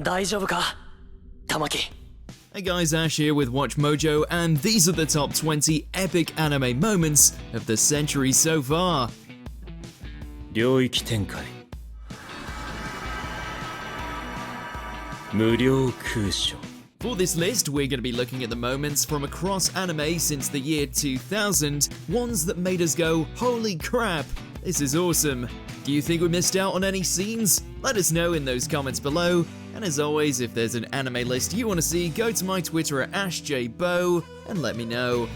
大丈夫か玉木 Hey guys, Ash here with WatchMojo, and these are the top 20 epic anime moments of the century so far. 領域展開無料空所 For this list, we're going to be looking at the moments from across anime since the year 2000, ones that made us go, holy crap, this is awesome. Do you think we missed out on any scenes? Let us know in those comments below. And as always, if there's an anime list you want to see, go to my Twitter at AshJBo and let me know.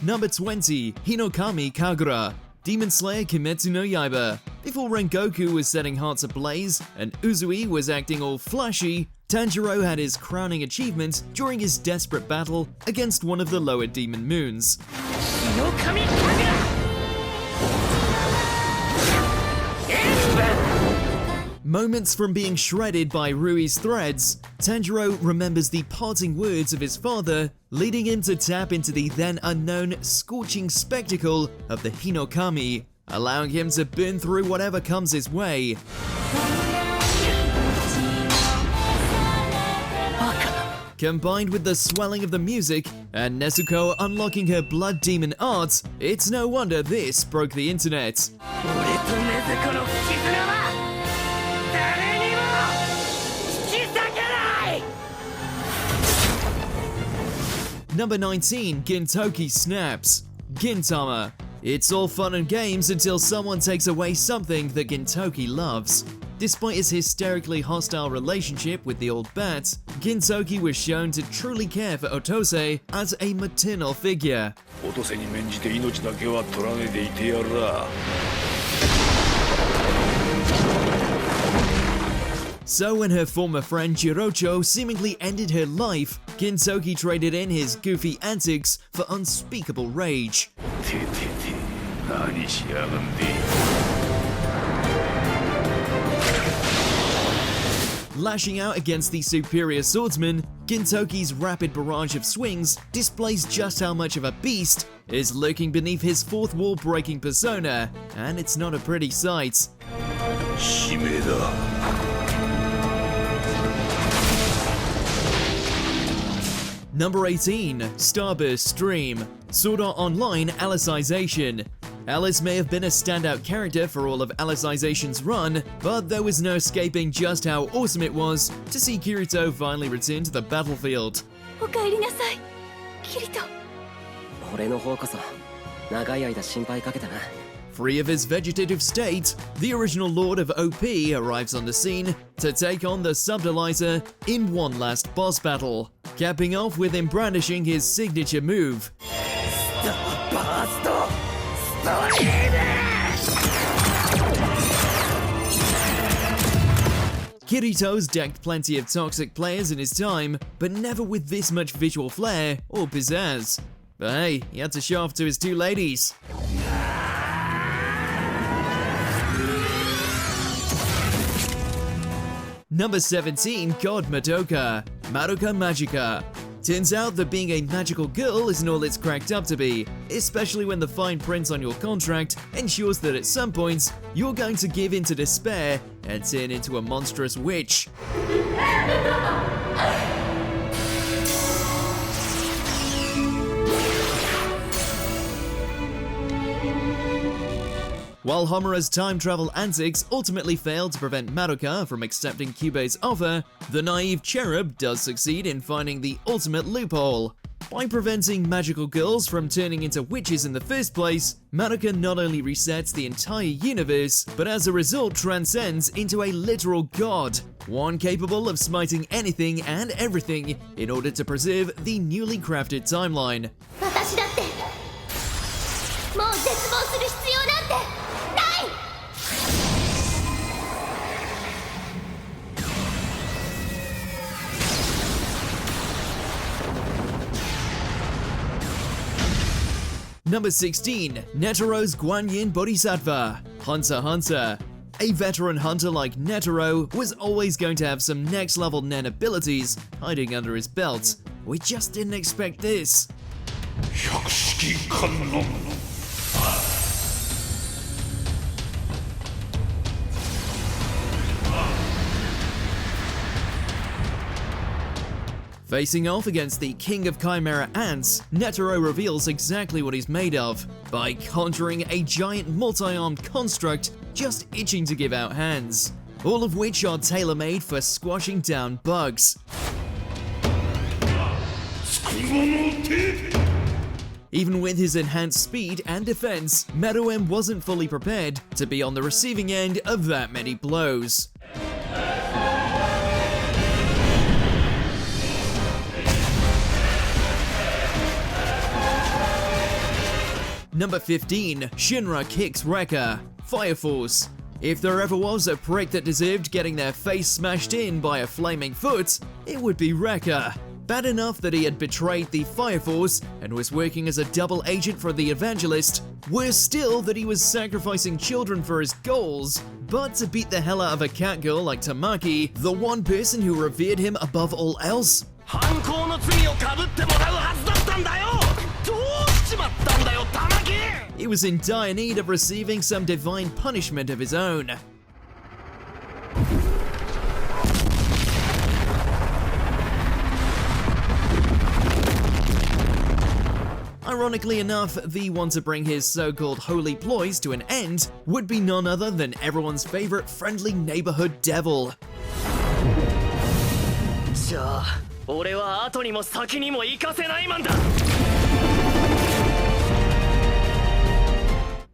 Number 20, Hinokami Kagura, Demon Slayer Kimetsu no Yaiba. Before Rengoku was setting hearts ablaze and Uzui was acting all flashy, Tanjiro had his crowning achievement during his desperate battle against one of the lower demon moons. 日の神神楽 Moments from being shredded by Rui's threads, Tanjiro remembers the parting words of his father, leading him to tap into the then unknown scorching spectacle of the Hinokami, allowing him to burn through whatever comes his way. Combined with the swelling of the music and Nezuko unlocking her blood demon art, it's no wonder this broke the internet. 俺と禰豆子の絆は誰にも引き裂けない Number 19, Gintoki snaps. Gintama. It's all fun and games until someone takes away something that Gintoki loves. Despite his hysterically hostile relationship with the old bat, Gintoki was shown to truly care for Otose as a maternal figure. 落とせに免じて命だけは取らねえでいてやら。 So when her former friend Jirocho seemingly ended her life, Gintoki traded in his goofy antics for unspeakable rage. ててて、何しやがんで。 Lashing out against the superior swordsman, Gintoki's rapid barrage of swings displays just how much of a beast is lurking beneath his fourth wall-breaking persona, and it's not a pretty sight. 使命だ。 Number 18, Starburst Stream, Sword Art Online Alicization. Alice may have been a standout character for all of Alicization's run, but there was no escaping just how awesome it was to see Kirito finally return to the battlefield. おかえりなさい、キリト。俺の方こそ長い間心配かけたな Free of his vegetative state, the original Lord of OP arrives on the scene to take on the Subtilizer in one last boss battle, capping off with him brandishing his signature move. Kirito's decked plenty of toxic players in his time, but never with this much visual flair or pizzazz. But hey, he had to show off to his two ladies. Number 17, God Madoka, Madoka Magica. Turns out that being a magical girl isn't all it's cracked up to be, especially when the fine print on your contract ensures that at some points you're going to give in to despair and turn into a monstrous witch. While Homura's time travel antics ultimately failed to prevent Madoka from accepting Kyubei's offer, the naive cherub does succeed in finding the ultimate loophole. By preventing magical girls from turning into witches in the first place, Madoka not only resets the entire universe, but as a result transcends into a literal god, one capable of smiting anything and everything in order to preserve the newly crafted timeline. 私だってもう絶望する必要なんてない。 Number 16, Netaro's Guanyin Bodhisattva, Hunter x Hunter. A veteran hunter like Netaro was always going to have some next level nen abilities hiding under his belt. We just didn't expect this. 百式観音 Facing off against the king of chimera ants, Netero reveals exactly what he's made of by conjuring a giant multi-armed construct just itching to give out hands, all of which are tailor-made for squashing down bugs. Even with his enhanced speed and defense, Meruem wasn't fully prepared to be on the receiving end of that many blows. Number 15, Shinra kicks Rekka, Fire Force. If there ever was a prick that deserved getting their face smashed in by a flaming foot, it would be Rekka. Bad enough that he had betrayed the Fire Force and was working as a double agent for the Evangelist, worse still that he was sacrificing children for his goals. But to beat the hell out of a cat girl like Tamaki, the one person who revered him above all else, he was in dire need of receiving some divine punishment of his own. Ironically enough, the one to bring his so-called holy ploys to an end would be none other than everyone's favorite friendly neighborhood devil.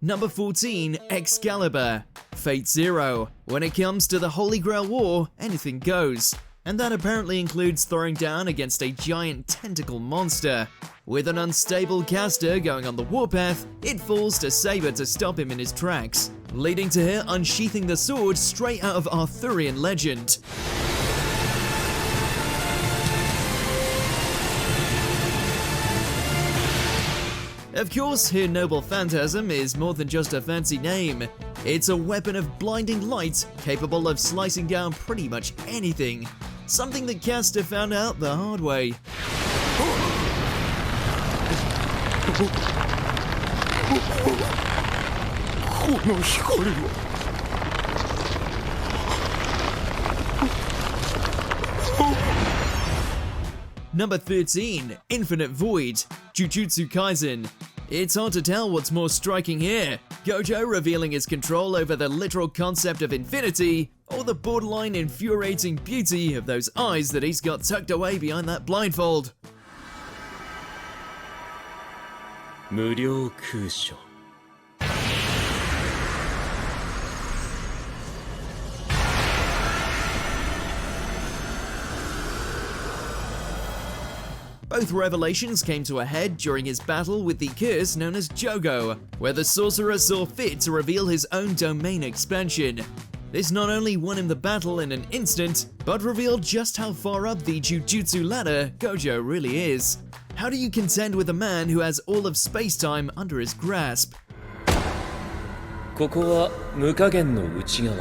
Number 14, Excalibur, Fate Zero. When it comes to the Holy Grail War, anything goes. And that apparently includes throwing down against a giant tentacle monster. With an unstable caster going on the warpath, it falls to Saber to stop him in his tracks, leading to her unsheathing the sword straight out of Arthurian legend. Of course, her noble phantasm is more than just a fancy name. It's a weapon of blinding light capable of slicing down pretty much anything. Something that Caster found out the hard way. Number 13, Infinite Void, Jujutsu Kaisen. It's hard to tell what's more striking here, Gojo revealing his control over the literal concept of infinity, or the borderline infuriating beauty of those eyes that he's got tucked away behind that blindfold. 無料空所 Both revelations came to a head during his battle with the curse known as Jogo, where the sorcerer saw fit to reveal his own domain expansion. This not only won him the battle in an instant, but revealed just how far up the Jujutsu ladder Gojo really is. How do you contend with a man who has all of space-time under his grasp? ここは無加減の内側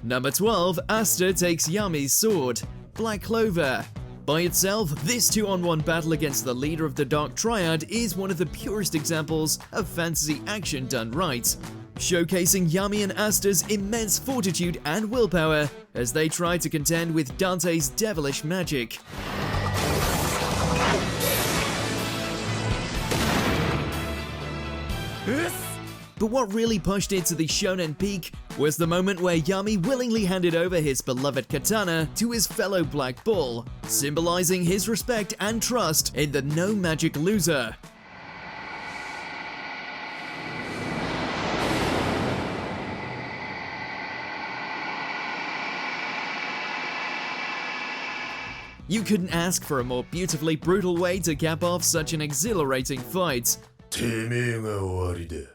Number 12, Asta takes Yami's sword, Black Clover. By itself, this 2-on-1 battle against the leader of the Dark Triad is one of the purest examples of fantasy action done right, showcasing Yami and Asta's immense fortitude and willpower as they try to contend with Dante's devilish magic. But what really pushed it to the shonen peak was the moment where Yami willingly handed over his beloved katana to his fellow Black Bull, symbolizing his respect and trust in the no-magic loser. You couldn't ask for a more beautifully brutal way to cap off such an exhilarating fight. てめえが終わりだ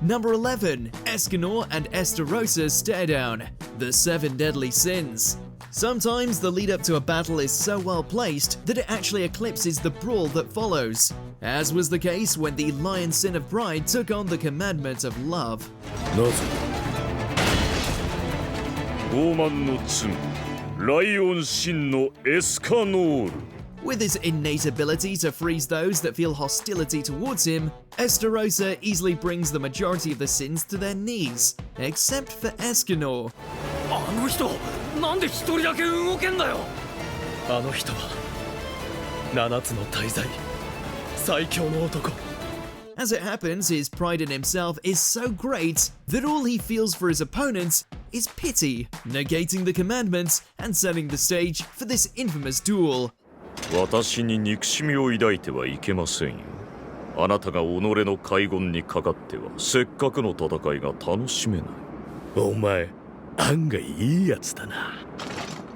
Number 11, Escanor and Estarosa's Stare Down, the 7 Deadly Sins. Sometimes the lead up to a battle is so well placed that it actually eclipses the brawl that follows, as was the case when the Lion Sin of Pride took on the Commandment of Love. なぜ傲慢の罪ライオン真のエスカノール With his innate ability to freeze those that feel hostility towards him, Estarossa easily brings the majority of the sins to their knees, except for Escanor. あの人なんで一人だけ動けんだよ。あの人は7つの大罪最強の男。 As it happens, his pride in himself is so great that all he feels for his opponents is pity, negating the commandments and setting the stage for this infamous duel. 私に憎しみを抱いてはいけませんよ。あなたが己の海軍にかかってはせっかくの戦いが楽しめない。お前案外いいやつだな。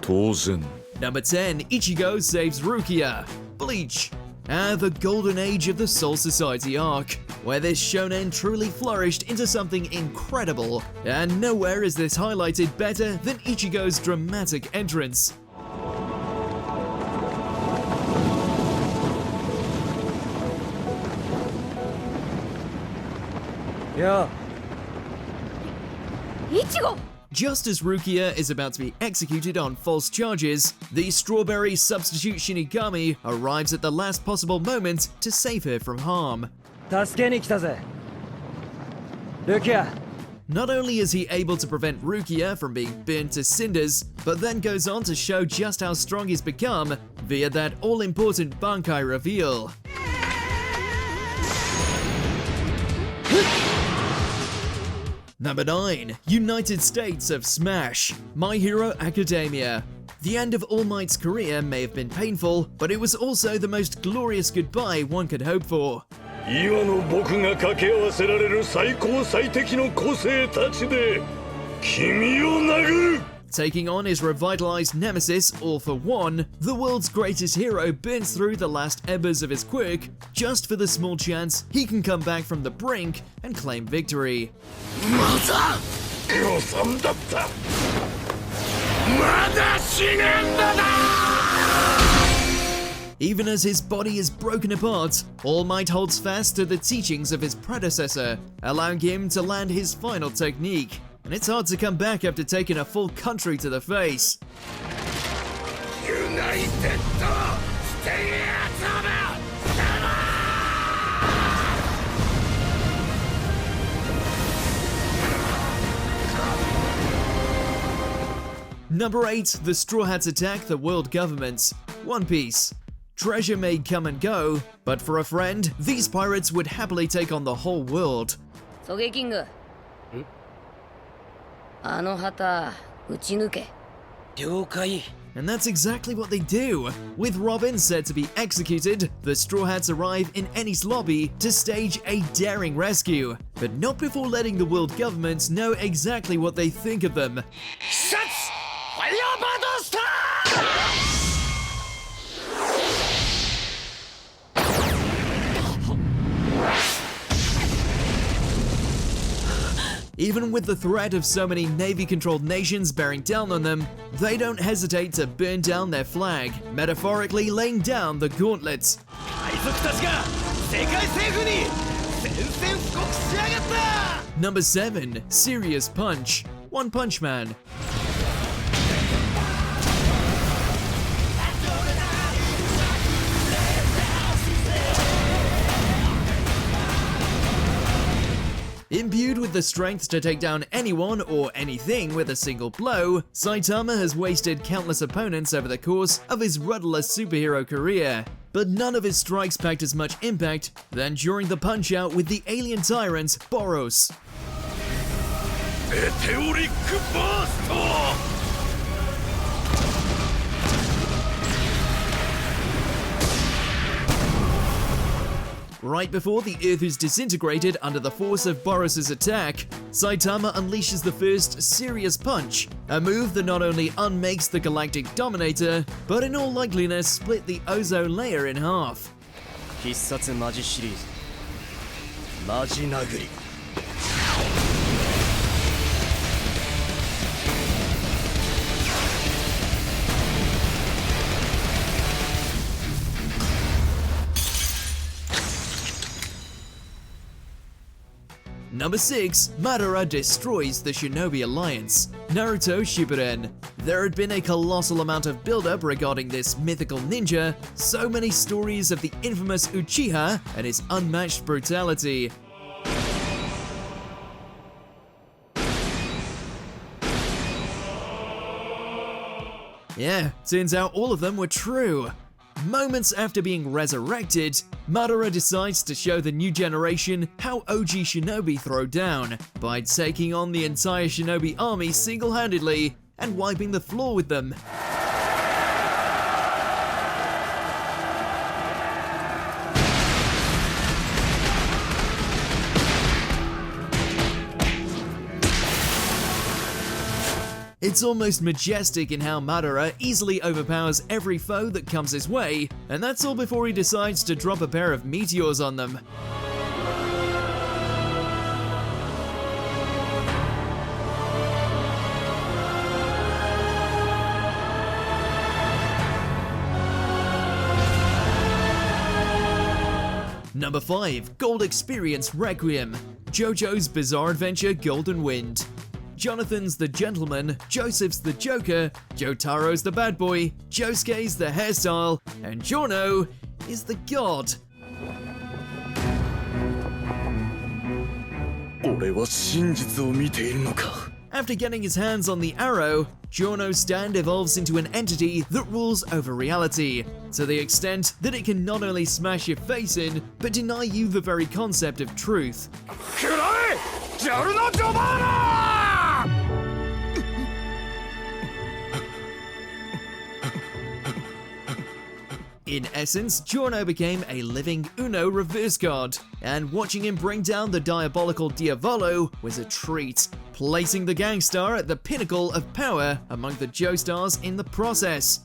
当然。 Number 10, Ichigo saves Rukia. Bleach. The golden age of the Soul Society arc, where this shonen truly flourished into something incredible, and nowhere is this highlighted better than Ichigo's dramatic entrance. Yeah. イチゴ Just as Rukia is about to be executed on false charges, the strawberry substitute Shinigami arrives at the last possible moment to save her from harm. 助けに来たぜ。ルキア。 Not only is he able to prevent Rukia from being burnt to cinders, but then goes on to show just how strong he's become via that all-important Bankai reveal. Number 9, United States of Smash, My Hero Academia. The end of All Might's career may have been painful, but it was also the most glorious goodbye one could hope for. 今の僕が掛け合わせられる最高最適の個性たちで君を殴る Taking on his revitalized nemesis, All for One, the world's greatest hero burns through the last embers of his quirk just for the small chance he can come back from the brink and claim victory. まだ予算だったまだ死ねんだな Even as his body is broken apart, All Might holds fast to the teachings of his predecessor, allowing him to land his final technique. And it's hard to come back after taking a full country to the face. United Stay Number 8, the Straw Hats attack the world government. One Piece. Treasure may come and go, but for a friend, these pirates would happily take on the whole world. ソゲキングあの旗撃ち抜け了解。 And that's exactly what they do. With Robin said to be executed, the Straw Hats arrive in Eni's lobby to stage a daring rescue, but not before letting the world government know exactly what they think of them. Even with the threat of so many Navy-controlled nations bearing down on them, they don't hesitate to burn down their flag, metaphorically laying down the gauntlet. 海賊たちが世界政府に宣戦布告しやがった Number 7, Serious Punch. One Punch Man. Imbued with the strength to take down anyone or anything with a single blow, Saitama has wasted countless opponents over the course of his rudderless superhero career. But none of his strikes packed as much impact than during the punch-out with the alien tyrant, Boros. メテオリックバースト Right before the Earth is disintegrated under the force of Boros' attack, Saitama unleashes the first Serious Punch, a move that not only unmakes the Galactic Dominator, but in all likeliness split the ozone layer in half. 必殺マジシリーズマジ殴り Number 6, Madara destroys the Shinobi Alliance. Naruto Shippuden. There had been a colossal amount of build-up regarding this mythical ninja, so many stories of the infamous Uchiha and his unmatched brutality. Yeah, turns out all of them were true. Moments after being resurrected, Madara decides to show the new generation how OG shinobi throw down by taking on the entire shinobi army single-handedly and wiping the floor with them. It's almost majestic in how Madara easily overpowers every foe that comes his way, and that's all before he decides to drop a pair of meteors on them. Number 5. Gold Experience Requiem, JoJo's Bizarre Adventure Golden Wind. Jonathan's the gentleman, Joseph's the Joker, Jotaro's the bad boy, Josuke's the hairstyle, and Giorno is the god. 俺は真実を見ているのか After getting his hands on the arrow, Giorno's stand evolves into an entity that rules over reality, to the extent that it can not only smash your face in, but deny you the very concept of truth. In essence, Giorno became a living Uno reverse card, and watching him bring down the diabolical Diavolo was a treat, placing the Gangstar at the pinnacle of power among the Joestars in the process.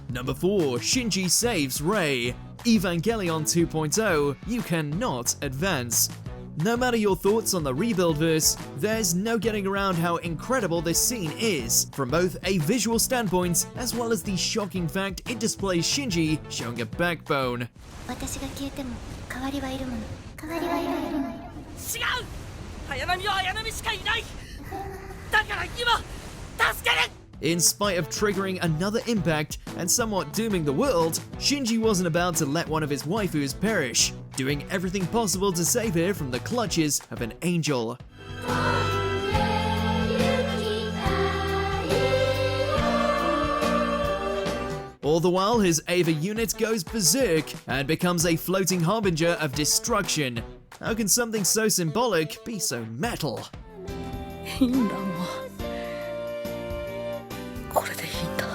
Number 4. Shinji saves Rei. Evangelion 2.0, you cannot advance. No matter your thoughts on the rebuild verse, there's no getting around how incredible this scene is, from both a visual standpoint as well as the shocking fact it displays Shinji showing a backbone. 私が消えても代わりはいるもの代わりはいるもの違う早波は綾波しかいないだから今助ける In spite of triggering another impact and somewhat dooming the world, Shinji wasn't about to let one of his waifus perish, doing everything possible to save her from the clutches of an angel. All the while, his Ava unit goes berserk and becomes a floating harbinger of destruction. How can something so symbolic be so metal? いいんだもうこれでいいんだ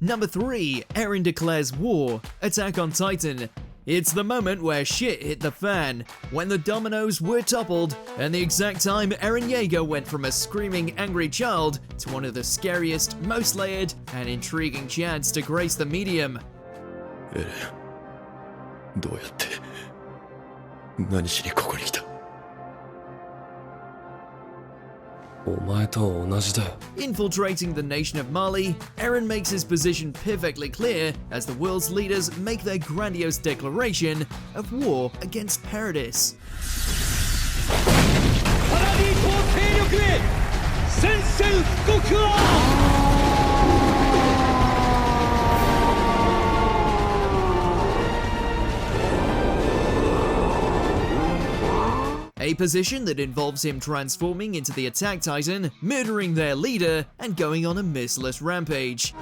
Number 3. Eren declares war. Attack on Titan. It's the moment where shit hit the fan, when the dominoes were toppled, and the exact time Eren Yeager went from a screaming angry child to one of the scariest, most layered, and intriguing chads to grace the medium. エレンどうやって何しにここに来たお前と同じだよ Infiltrating the nation of Mali, Eren makes his position perfectly clear as the world's leaders make their grandiose declaration of war against Paradis. パラディ島勢力へ宣戦布告を A position that involves him transforming into the Attack Titan, murdering their leader, and going on a merciless rampage.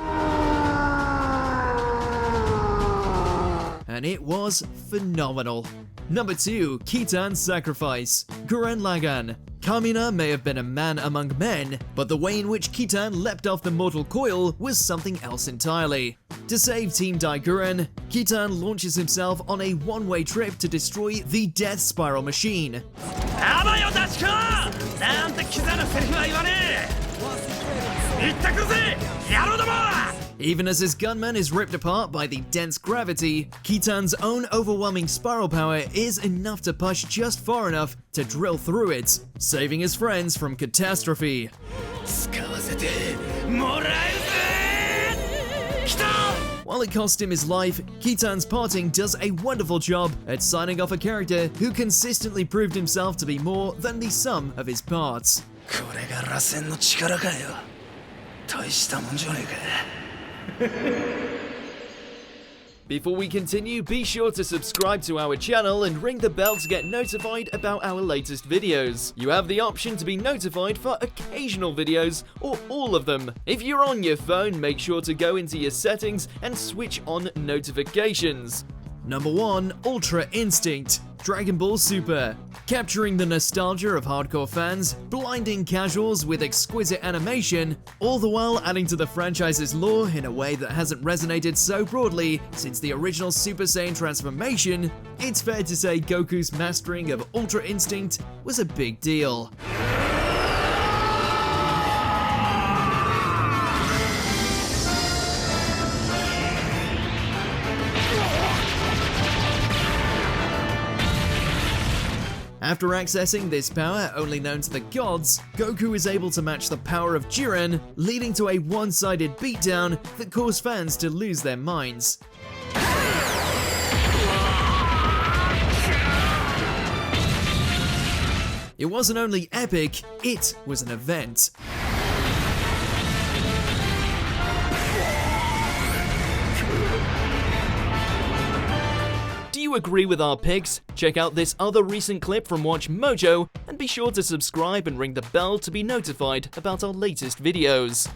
And it was phenomenal. Number 2. Kitan's Sacrifice. Gurren Lagann. Kamina may have been a man among men, but the way in which Kitan leapt off the mortal coil was something else entirely. To save Team Daiguren, Kitan launches himself on a one-way trip to destroy the Death Spiral machine. Even as his gunman is ripped apart by the dense gravity, Kitan's own overwhelming spiral power is enough to push just far enough to drill through it, saving his friends from catastrophe. While While it cost him his life, Kitan's parting does a wonderful job at signing off a character who consistently proved himself to be more than the sum of his parts. これが螺旋の力かよ。大したもんじゃねえか。Before we continue, be sure to subscribe to our channel and ring the bell to get notified about our latest videos. You have the option to be notified for occasional videos or all of them. If you're on your phone, make sure to go into your settings and switch on notifications. Number 1. Ultra Instinct Dragon Ball Super. Capturing the nostalgia of hardcore fans, blinding casuals with exquisite animation, all the while adding to the franchise's lore in a way that hasn't resonated so broadly since the original Super Saiyan transformation, it's fair to say Goku's mastering of Ultra Instinct was a big deal. After accessing this power only known to the gods, Goku is able to match the power of Jiren, leading to a one-sided beatdown that caused fans to lose their minds. It wasn't only epic, it was an event. Do you agree with our picks? Check out this other recent clip from WatchMojo and be sure to subscribe and ring the bell to be notified about our latest videos.